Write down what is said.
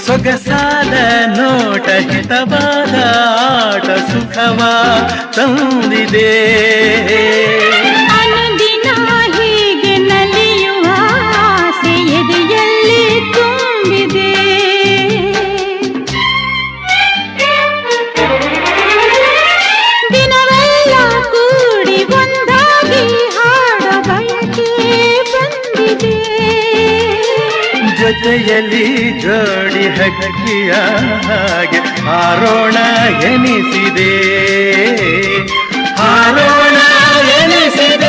ಸೊಗಸಾದ ನೋಟ ಹಿತವಾದ ಆಟ ಸುಖವ ತಂದಿದೆ. ಅನುದಿನ ಹೀಗೆ ನಲಿಯುವ ಆಸೆ ಎದೆಯಲ್ಲಿ ತುಂಬಿದೆ. ದಿನವೆಲ್ಲ ಕೂಡಿ ಒಂದಾಗಿ ಹಾಡ ಬಯಕೆ ಬಂದಿದೆ. ಜೊತೆಯಲ್ಲಿ ಜೋಡಿ ಹಕ್ಕಿಯ ಹಾಗೆ ಹಾರೋಣ ಎನಿಸಿದೆ, ಹಾರೋಣ ಎನಿಸಿದೆ.